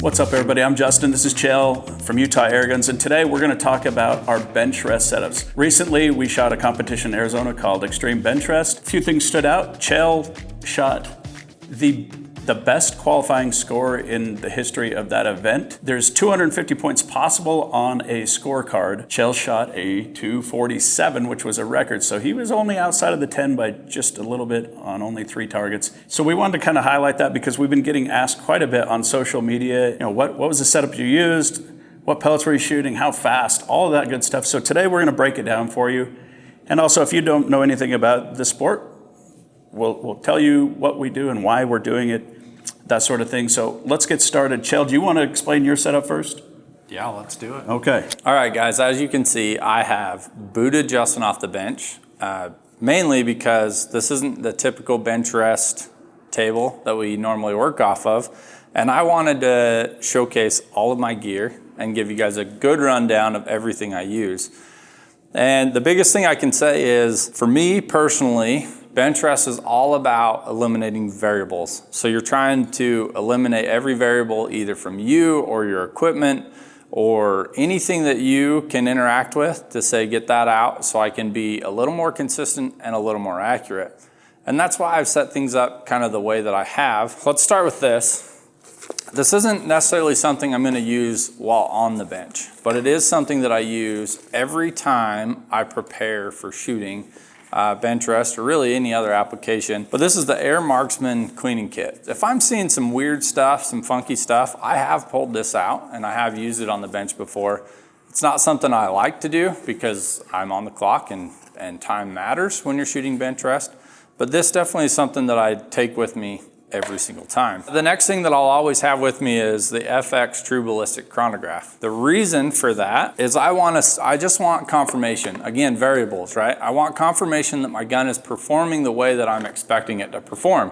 What's up, everybody? I'm Justin. This is Chell from Utah Airguns, and today we're going to talk about our Benchrest setups. Recently, we shot a competition in Arizona called Extreme Benchrest. A few things stood out. Chell shot the best qualifying score in the history of that event. There's 250 points possible on a scorecard. Chell shot a 247, which was a record. So he was only outside of the 10 by just a little bit on only 3 targets. So we wanted to kind of highlight that because we've been getting asked quite a bit on social media, what was the setup you used? What pellets were you shooting? How fast? All of that good stuff. So today we're gonna break it down for you. And also, if you don't know anything about the sport, we'll tell you what we do and why we're doing it, that sort of thing. So let's get started. Chell, do you want to explain your setup first? Yeah, let's do it. Okay. All right, guys, as you can see, I have booted Justin off the bench, mainly because this isn't the typical bench rest table that we normally work off of. And I wanted to showcase all of my gear and give you guys a good rundown of everything I use. And the biggest thing I can say is, for me personally, Benchrest is all about eliminating variables. So you're trying to eliminate every variable either from you or your equipment or anything that you can interact with to say, get that out so I can be a little more consistent and a little more accurate. And that's why I've set things up kind of the way that I have. Let's start with this. This isn't necessarily something I'm going to use while on the bench, but it is something that I use every time I prepare for shooting Benchrest or really any other application. But this is the Air Marksman cleaning kit. If I'm seeing some weird stuff, some funky stuff, I have pulled this out and I have used it on the bench before. It's not something I like to do because I'm on the clock and time matters when you're shooting Benchrest. But this definitely is something that I take with me every single time. The next thing that I'll always have with me is the FX True Ballistic Chronograph. The reason for that is I just want confirmation. Again, variables, right? I want confirmation that my gun is performing the way that I'm expecting it to perform.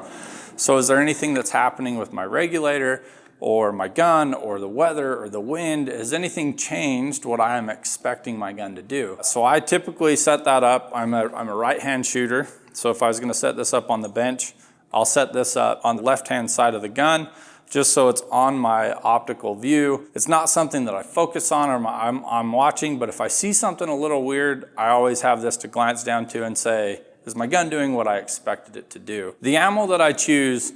So is there anything that's happening with my regulator or my gun or the weather or the wind? Has anything changed what I am expecting my gun to do? So I typically set that up. I'm a right-hand shooter. So if I was gonna set this up on the bench, I'll set this up on the left-hand side of the gun just so it's on my optical view. It's not something that I focus on or I'm watching, but if I see something a little weird, I always have this to glance down to and say, is my gun doing what I expected it to do? The ammo that I choose,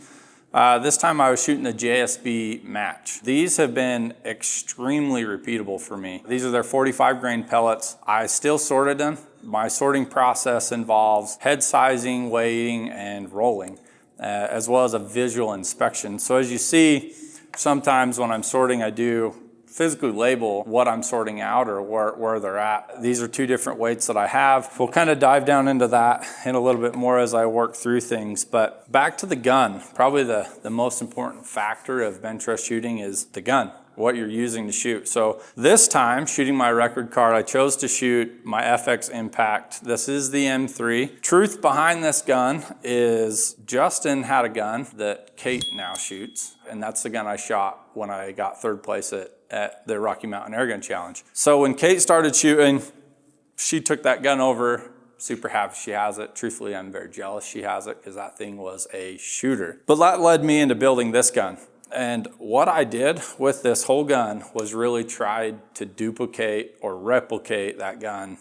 this time I was shooting the JSB Match. These have been extremely repeatable for me. These are their 45 grain pellets. I still sorted them. My sorting process involves head sizing, weighing, and rolling, as well as a visual inspection. So as you see, sometimes when I'm sorting, I do physically label what I'm sorting out or where they're at. These are 2 different weights that I have. We'll kind of dive down into that in a little bit more as I work through things. But back to the gun, probably the most important factor of Benchrest shooting is the gun, what you're using to shoot. So this time, shooting my record card, I chose to shoot my FX Impact. This is the M3. Truth behind this gun is Justin had a gun that Kate now shoots, and that's the gun I shot when I got 3rd place at the Rocky Mountain Airgun Challenge. So when Kate started shooting, she took that gun over. Super happy she has it. Truthfully, I'm very jealous she has it because that thing was a shooter. But that led me into building this gun. And what I did with this whole gun was really tried to duplicate or replicate that gun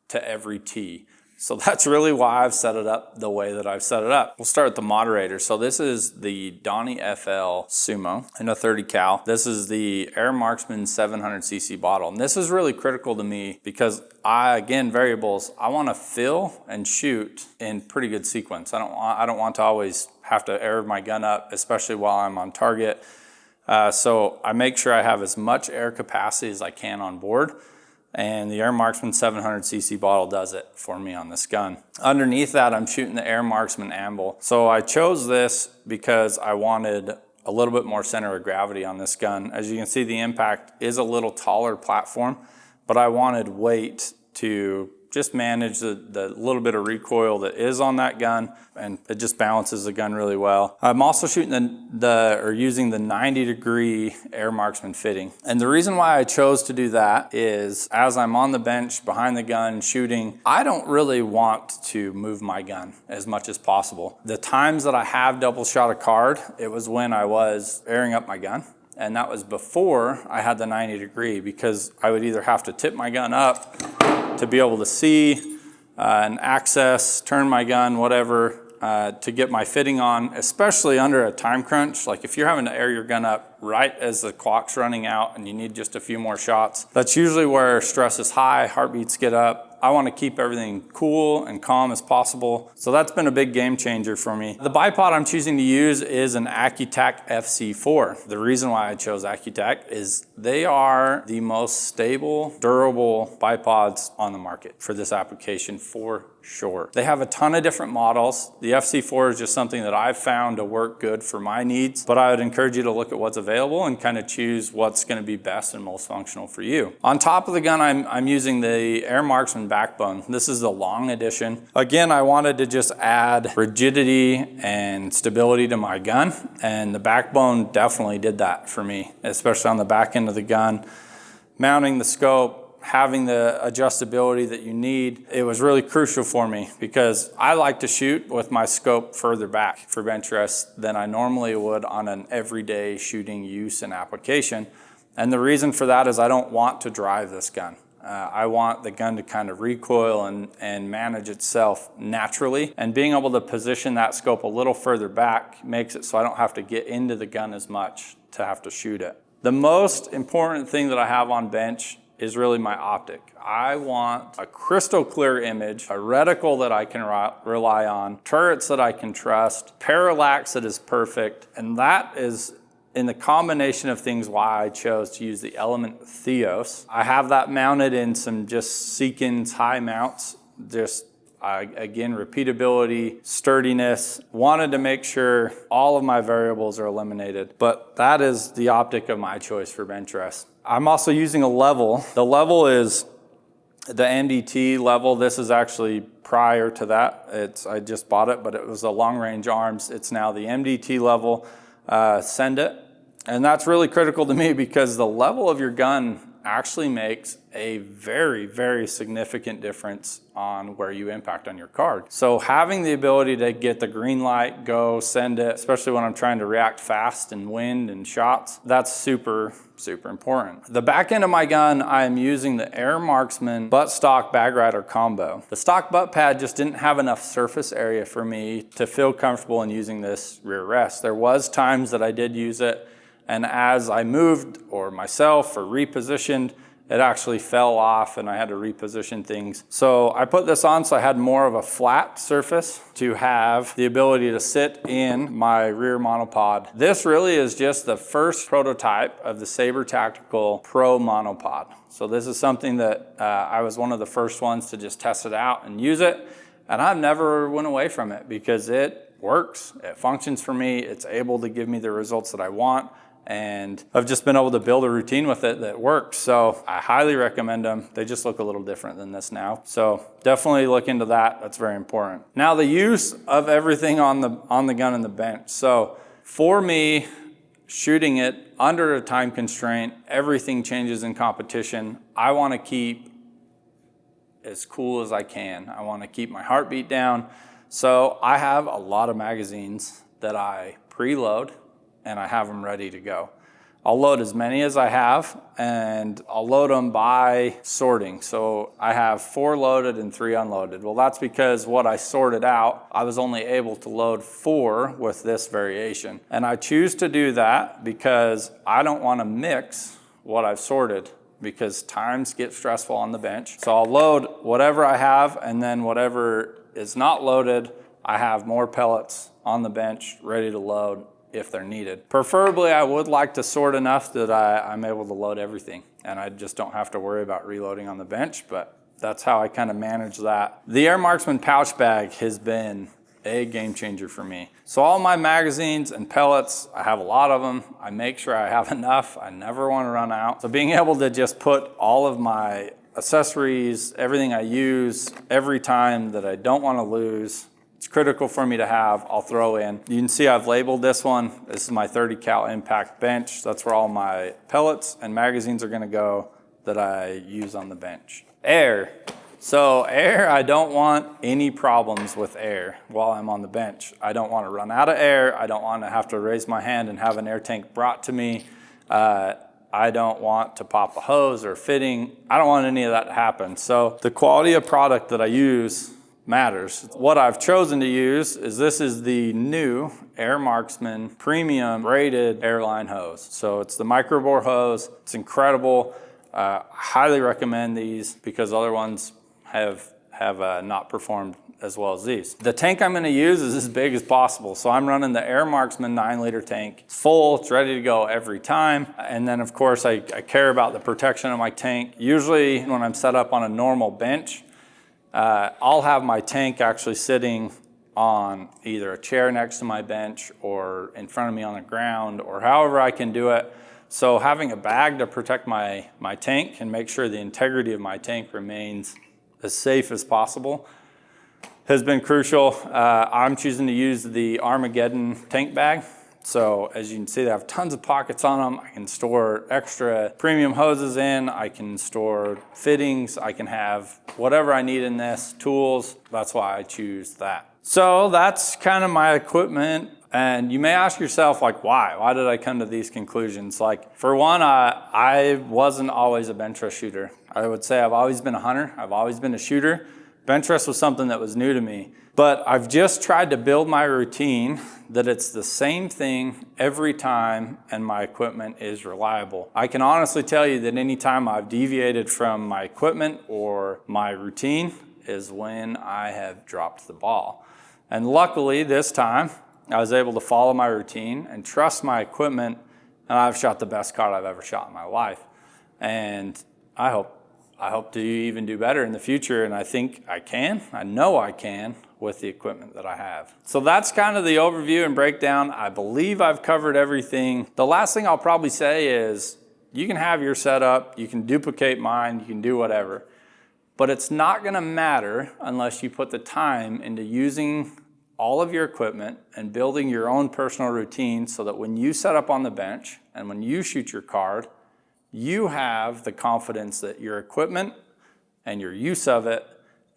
to every T. So that's really why I've set it up the way that I've set it up. We'll start with the moderator. So this is the Donnie FL Sumo in a 30 cal. This is the Air Marksman 700cc bottle. And this is really critical to me because again, variables, I want to fill and shoot in pretty good sequence. I don't want to always have to air my gun up, especially while I'm on target. So I make sure I have as much air capacity as I can on board. And the Air Marksman 700cc bottle does it for me on this gun. Underneath that, I'm shooting the Air Marksman Amble. So I chose this because I wanted a little bit more center of gravity on this gun. As you can see, the Impact is a little taller platform, but I wanted weight to just manage the little bit of recoil that is on that gun, and it just balances the gun really well. I'm also shooting using the 90-degree Air Marksman fitting. And the reason why I chose to do that is as I'm on the bench behind the gun shooting, I don't really want to move my gun as much as possible. The times that I have double shot a card, it was when I was airing up my gun And that was before I had the 90 degree, because I would either have to tip my gun up to be able to see and access, turn my gun, whatever, to get my fitting on, especially under a time crunch. Like if you're having to air your gun up right as the clock's running out and you need just a few more shots, that's usually where stress is high, heartbeats get up. I want to keep everything cool and calm as possible. So that's been a big game changer for me. The bipod I'm choosing to use is an Accutac FC4. The reason why I chose Accutac is they are the most stable, durable bipods on the market for this application for sure. They have a ton of different models. The FC4 is just something that I've found to work good for my needs, but I would encourage you to look at what's available and kind of choose what's going to be best and most functional for you. On top of the gun, I'm using the Air Marksman backbone. This is the long edition. Again, I wanted to just add rigidity and stability to my gun, and the backbone definitely did that for me, especially on the back end of the gun. Mounting the scope, having the adjustability that you need, it was really crucial for me because I like to shoot with my scope further back for bench rest than I normally would on an everyday shooting use and application. And the reason for that is I don't want to drive this gun. I want the gun to kind of recoil and manage itself naturally. And being able to position that scope a little further back makes it so I don't have to get into the gun as much to have to shoot it. The most important thing that I have on bench is really my optic. I want a crystal clear image, a reticle that I can rely on, turrets that I can trust, parallax that is perfect, and that is in the combination of things why I chose to use the Element Theos. I have that mounted in some just Seekins high mounts, again, repeatability, sturdiness. Wanted to make sure all of my variables are eliminated, but that is the optic of my choice for bench rest. I'm also using a level. The level is the MDT level. This is actually prior to that. I just bought it, but it was a long range arms. It's now the MDT level. Send it. And that's really critical to me because the level of your gun actually makes a very, very significant difference on where you impact on your card. So having the ability to get the green light, go, send it, especially when I'm trying to react fast in wind and shots, that's super, super important. The back end of my gun, I am using the Air Marksman buttstock bag rider combo. The stock butt pad just didn't have enough surface area for me to feel comfortable in using this rear rest. There was times that I did use it, and as I moved or myself or repositioned, it actually fell off and I had to reposition things. So I put this on so I had more of a flat surface to have the ability to sit in my rear monopod. This really is just the first prototype of the Saber Tactical Pro monopod. So this is something that I was one of the first ones to just test it out and use it. And I've never went away from it because it works, it functions for me, it's able to give me the results that I want. And I've just been able to build a routine with it that works. So I highly recommend them. They just look a little different than this now. So definitely look into that. That's very important. Now the use of everything on the gun and the bench. So for me, shooting it under a time constraint, everything changes in competition. I want to keep as cool as I can. I want to keep my heartbeat down. So I have a lot of magazines that I preload and I have them ready to go. I'll load as many as I have, and I'll load them by sorting. So I have 4 loaded and 3 unloaded. Well, that's because what I sorted out, I was only able to load 4 with this variation. And I choose to do that because I don't want to mix what I've sorted because times get stressful on the bench. So I'll load whatever I have, and then whatever is not loaded, I have more pellets on the bench ready to load if they're needed. Preferably, I would like to sort enough that I'm able to load everything and I just don't have to worry about reloading on the bench, but that's how I kind of manage that. The Air Marksman pouch bag has been a game changer for me. So all my magazines and pellets, I have a lot of them. I make sure I have enough. I never want to run out. So being able to just put all of my accessories, everything I use every time that I don't want to lose, it's critical for me to have, I'll throw in. You can see I've labeled this one. This is my 30 cal impact bench. That's where all my pellets and magazines are gonna go that I use on the bench. Air. So air, I don't want any problems with air while I'm on the bench. I don't want to run out of air. I don't want to have to raise my hand and have an air tank brought to me. I don't want to pop a hose or fitting. I don't want any of that to happen. So the quality of product that I use matters. What I've chosen to use is this is the new Air Marksman premium rated airline hose. So it's the micro bore hose. It's incredible. I highly recommend these because other ones have not performed as well as these. The tank I'm gonna use is as big as possible. So I'm running the Air Marksman 9-liter tank. It's full, it's ready to go every time. And then of course I care about the protection of my tank. Usually when I'm set up on a normal bench, I'll have my tank actually sitting on either a chair next to my bench or in front of me on the ground or however I can do it. So having a bag to protect my tank and make sure the integrity of my tank remains as safe as possible has been crucial. I'm choosing to use the Armageddon tank bag. So as you can see, they have tons of pockets on them. I can store extra premium hoses in. I can store fittings. I can have whatever I need in this, tools. That's why I choose that. So that's kind of my equipment. And you may ask yourself, like, why? Why did I come to these conclusions? Like, for one, I wasn't always a Benchrest shooter. I would say I've always been a hunter. I've always been a shooter. Benchrest was something that was new to me. But I've just tried to build my routine that it's the same thing every time and my equipment is reliable. I can honestly tell you that anytime I've deviated from my equipment or my routine is when I have dropped the ball. And luckily this time, I was able to follow my routine and trust my equipment, and I've shot the best card I've ever shot in my life. And I hope to even do better in the future, and I think I can. I know I can with the equipment that I have. So that's kind of the overview and breakdown. I believe I've covered everything. The last thing I'll probably say is you can have your setup, you can duplicate mine, you can do whatever, but it's not gonna matter unless you put the time into using all of your equipment and building your own personal routine so that when you set up on the bench and when you shoot your card, you have the confidence that your equipment and your use of it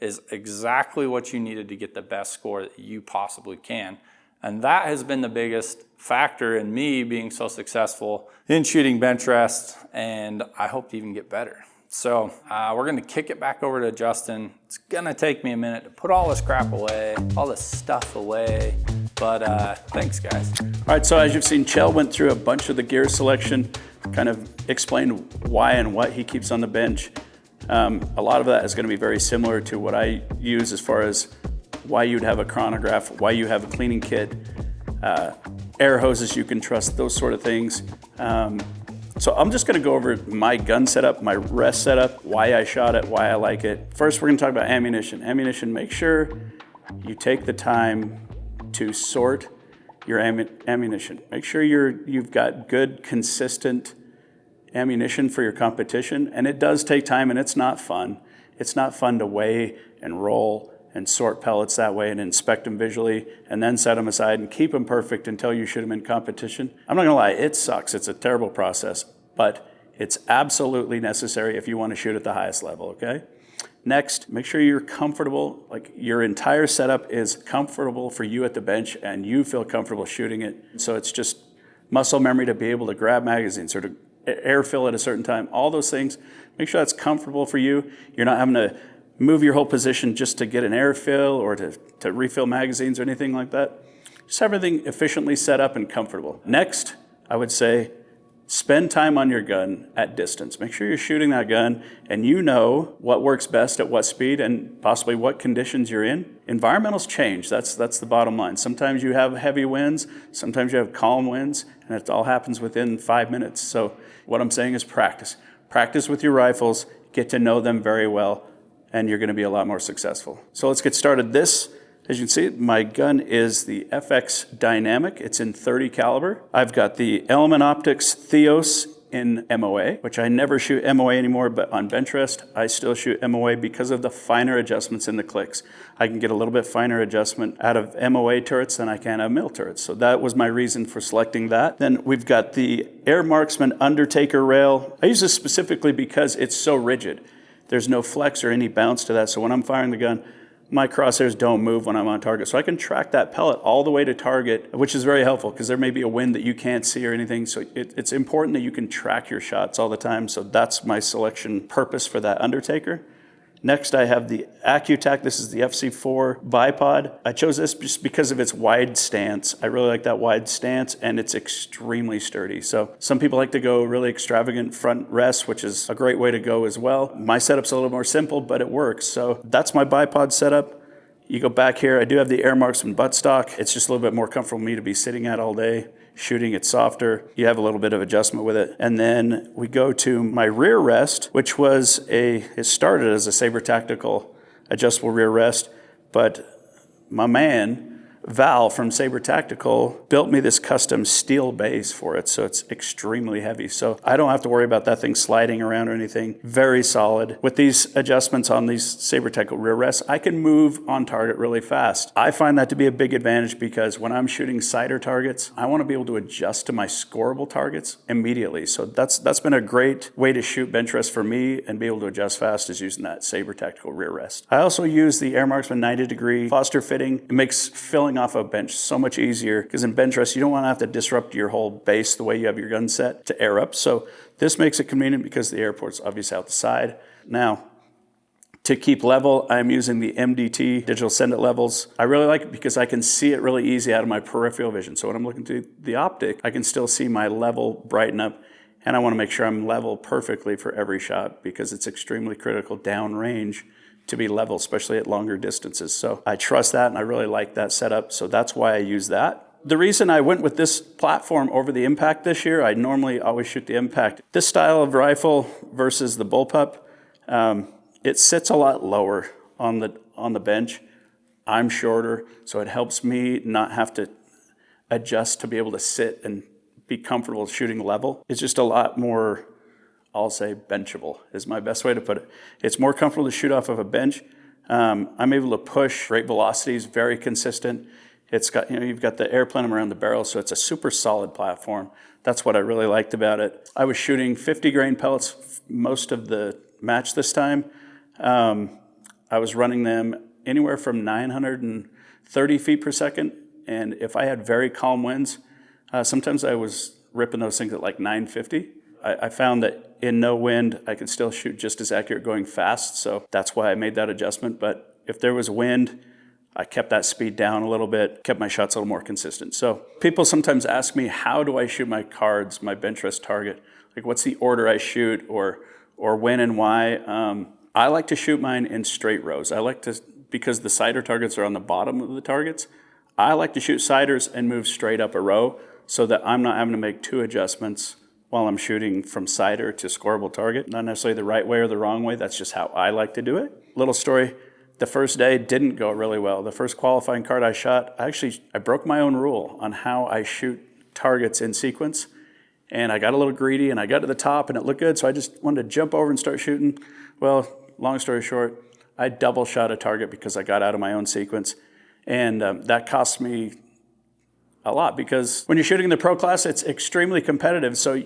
is exactly what you needed to get the best score that you possibly can. And that has been the biggest factor in me being so successful in shooting Benchrest, and I hope to even get better. So we're gonna kick it back over to Justin. It's gonna take me a minute to put all this crap away, all this stuff away, but thanks guys. All right, so as you've seen, Chell went through a bunch of the gear selection, kind of explained why and what he keeps on the bench. A lot of that is gonna be very similar to what I use as far as why you'd have a chronograph, why you have a cleaning kit, air hoses you can trust, those sort of things. So I'm just gonna go over my gun setup, my rest setup, why I shot it, why I like it. First, we're gonna talk about ammunition. Ammunition, make sure you take the time to sort your ammunition. Make sure you've got good, consistent ammunition for your competition. And it does take time and it's not fun. It's not fun to weigh and roll and sort pellets that way and inspect them visually and then set them aside and keep them perfect until you shoot them in competition. I'm not gonna lie, it sucks. It's a terrible process, but it's absolutely necessary if you wanna shoot at the highest level, okay? Next, make sure you're comfortable, like your entire setup is comfortable for you at the bench and you feel comfortable shooting it. So it's just muscle memory to be able to grab magazines or to air fill at a certain time, all those things. Make sure that's comfortable for you. You're not having to move your whole position just to get an air fill or to refill magazines or anything like that. Just have everything efficiently set up and comfortable. Next, I would say, spend time on your gun at distance. Make sure you're shooting that gun and you know what works best at what speed and possibly what conditions you're in. Environmentals change, that's the bottom line. Sometimes you have heavy winds, sometimes you have calm winds, and it all happens within 5 minutes. So what I'm saying is practice. Practice with your rifles, get to know them very well, and you're gonna be a lot more successful. So let's get started. This, as you can see, my gun is the FX Dynamic. It's in .30 caliber. I've got the Element Optics Theos in MOA, which I never shoot MOA anymore, but on Benchrest, I still shoot MOA because of the finer adjustments in the clicks. I can get a little bit finer adjustment out of MOA turrets than I can out of mil turrets. So that was my reason for selecting that. Then we've got the Air Marksman Undertaker rail. I use this specifically because it's so rigid. There's no flex or any bounce to that. So when I'm firing the gun, my crosshairs don't move when I'm on target. So I can track that pellet all the way to target, which is very helpful because there may be a wind that you can't see or anything. So it's important that you can track your shots all the time. So that's my selection purpose for that Undertaker. Next, I have the AccuTac. This is the FC4 bipod. I chose this just because of its wide stance. I really like that wide stance, and it's extremely sturdy. So some people like to go really extravagant front rest, which is a great way to go as well. My setup's a little more simple, but it works. So that's my bipod setup. You go back here, I do have the Air Marksman buttstock. It's just a little bit more comfortable for me to be sitting at all day. Shooting, it's softer. You have a little bit of adjustment with it. And then we go to my rear rest, which it started as a Sabre Tactical adjustable rear rest, but my man, Val from Sabre Tactical, built me this custom steel base for it, so it's extremely heavy. So I don't have to worry about that thing sliding around or anything. Very solid. With these adjustments on these Sabre Tactical rear rests, I can move on target really fast. I find that to be a big advantage because when I'm shooting cider targets, I want to be able to adjust to my scoreable targets immediately. So that's been a great way to shoot bench rest for me and be able to adjust fast is using that Sabre Tactical rear rest. I also use the Air Marksman 90-degree Foster fitting. It makes filling off a bench so much easier because in bench rest you don't want to have to disrupt your whole base the way you have your gun set to air up. So this makes it convenient because the airport's obviously out the side. Now, to keep level, I'm using the MDT digital send it levels. I really like it because I can see it really easy out of my peripheral vision. So when I'm looking through the optic, I can still see my level brighten up, and I want to make sure I'm level perfectly for every shot because it's extremely critical downrange to be level, especially at longer distances. So I trust that, and I really like that setup. So that's why I use that. The reason I went with this platform over the Impact this year, I normally always shoot the Impact. This style of rifle versus the bullpup, it sits a lot lower on the bench. I'm shorter, so it helps me not have to adjust to be able to sit and be comfortable shooting level. It's just a lot more, I'll say, benchable is my best way to put it. It's more comfortable to shoot off of a bench. I'm able to push great velocities, very consistent. It's got, you've got the air plenum around the barrel, so it's a super solid platform. That's what I really liked about it. I was shooting 50 grain pellets most of the match this time. I was running them anywhere from 930 feet per second, and if I had very calm winds, sometimes I was ripping those things at like 950. I found that in no wind, I could still shoot just as accurate going fast, so that's why I made that adjustment. But if there was wind, I kept that speed down a little bit, kept my shots a little more consistent. So people sometimes ask me, how do I shoot my cards, my bench rest target? Like, what's the order I shoot, or when and why? I like to shoot mine in straight rows. I like to, because the cider targets are on the bottom of the targets, I like to shoot ciders and move straight up a row so that I'm not having to make two adjustments while I'm shooting from cider to scoreable target. Not necessarily the right way or the wrong way, that's just how I like to do it. Little story, the first day didn't go really well. The first qualifying card I shot, I broke my own rule on how I shoot targets in sequence. And I got a little greedy and I got to the top and it looked good, so I just wanted to jump over and start shooting. Well, long story short, I double shot a target because I got out of my own sequence. And that cost me a lot because when you're shooting in the pro class, it's extremely competitive. So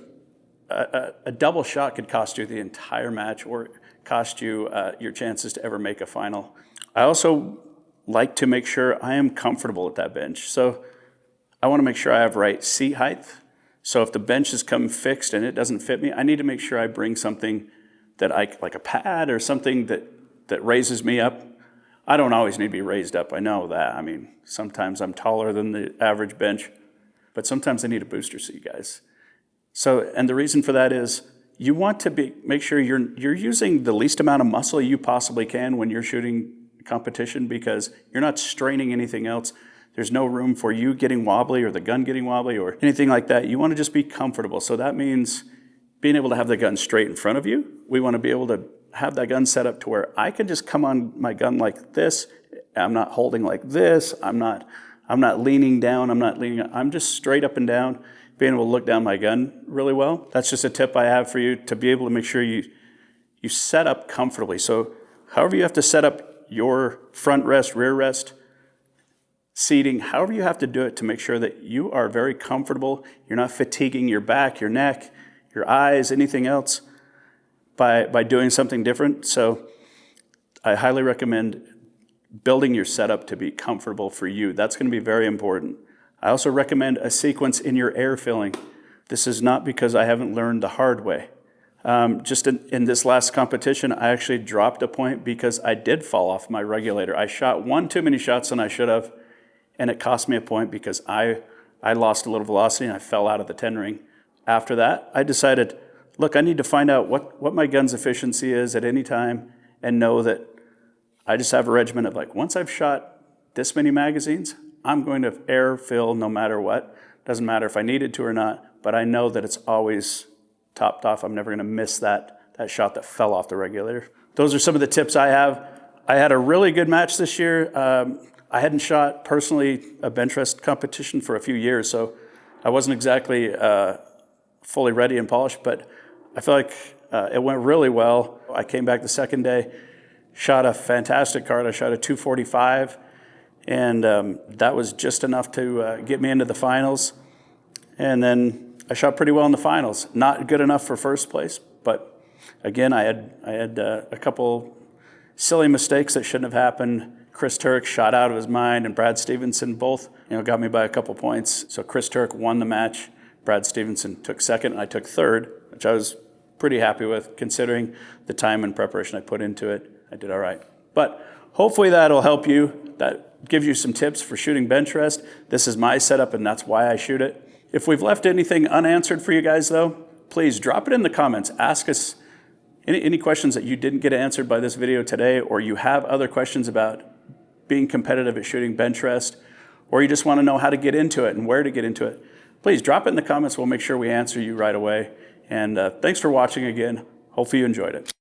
a double shot could cost you the entire match or cost you your chances to ever make a final. I also like to make sure I am comfortable at that bench. So I want to make sure I have right seat height. So if the bench has come fixed and it doesn't fit me, I need to make sure I bring something that like a pad or something that raises me up. I don't always need to be raised up, I know that. I mean, sometimes I'm taller than the average bench, but sometimes I need a booster seat, guys. So, and the reason for that is you want to make sure you're using the least amount of muscle you possibly can when you're shooting competition because you're not straining anything else. There's no room for you getting wobbly or the gun getting wobbly or anything like that. You want to just be comfortable. So that means being able to have the gun straight in front of you. We want to be able to have that gun set up to where I can just come on my gun like this. I'm not holding like this. I'm not leaning down. I'm just straight up and down, being able to look down my gun really well. That's just a tip I have for you to be able to make sure you set up comfortably. So however you have to set up your front rest, rear rest, seating, however you have to do it to make sure that you are very comfortable. You're not fatiguing your back, your neck, your eyes, anything else by doing something different. So I highly recommend building your setup to be comfortable for you. That's going to be very important. I also recommend a sequence in your air filling. This is not because I haven't learned the hard way. Just in this last competition, I actually dropped a point because I did fall off my regulator. I shot one too many shots than I should have, and it cost me a point because I lost a little velocity and I fell out of the 10 ring. After that, I decided, look, I need to find out what my gun's efficiency is at any time and know that I just have a regimen of like, once I've shot this many magazines, I'm going to air fill no matter what. Doesn't matter if I needed to or not, but I know that it's always topped off. I'm never going to miss that shot that fell off the regulator. Those are some of the tips I have. I had a really good match this year. I hadn't shot personally a Benchrest competition for a few years, so I wasn't exactly fully ready and polished, but I feel like it went really well. I came back the second day, shot a fantastic card. I shot a 245, and that was just enough to get me into the finals. And then I shot pretty well in the finals. Not good enough for first place, but again, I had a couple silly mistakes that shouldn't have happened. Chris Turk shot out of his mind, and Brad Stevenson both, got me by a couple points. So Chris Turk won the match. Brad Stevenson took second, and I took third, which I was pretty happy with considering the time and preparation I put into it. I did all right. But hopefully that'll help you. That gives you some tips for shooting Benchrest. This is my setup, and that's why I shoot it. If we've left anything unanswered for you guys, though, please drop it in the comments. Ask us any questions that you didn't get answered by this video today, or you have other questions about being competitive at shooting Benchrest, or you just want to know how to get into it and where to get into it. Please drop it in the comments. We'll make sure we answer you right away. And thanks for watching again. Hopefully you enjoyed it.